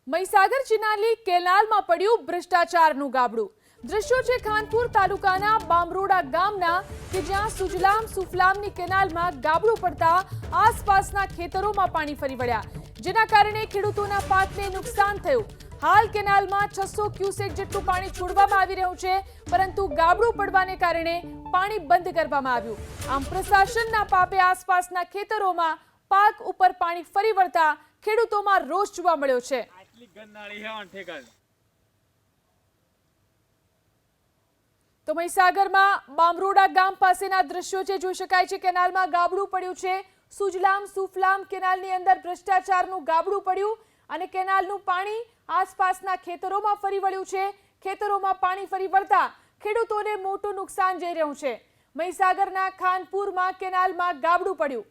મહીસાગર જિલ્લાની કેનાલમાં પડ્યું ભ્રષ્ટાચારનું ગાબડું। દ્રશ્યો છે ખાનપુર તાલુકાના બામરોડા ગામના કે જ્યાં સુજલામ સુફલામની કેનાલમાં ગાબડું પડતા આસપાસના ખેતરોમાં પાણી ફરી વળ્યા, જેના કારણે ખેડૂતોના પાકને નુકસાન થયું। હાલ કેનાલમાં 600 ક્યુસેક જેટલું પાણી છોડવામાં આવી રહ્યું છે, પરંતુ ગાબડું પડવાને કારણે પાણી બંધ કરવામાં આવ્યું। આમ પ્રશાસનના પાપે આસપાસના ખેતરોમાં પાક ઉપર પાણી ફરી વળતા ખેડૂતોમાં રોષ જોવા મળ્યો છે। તો મહીસાગરમાં બામરોડા ગામ પાસેના દ્રશ્યો છે, જોઈ શકાય છે કેનાલમાં ગાબડું પડ્યું છે। સુજલામ સુફલામ કેનાલની અંદર ભ્રષ્ટાચારનું ગાબડું પડ્યું અને કેનાલનું પાણી આસપાસના ખેતરોમાં ફરી વળ્યું છે। ખેતરોમાં પાણી ફરી વળતા ખેડૂતોને મોટું નુકસાન જઈ રહ્યું છે। મહીસાગરના ખાનપુરમાં કેનાલમાં ગાબડું પડ્યું।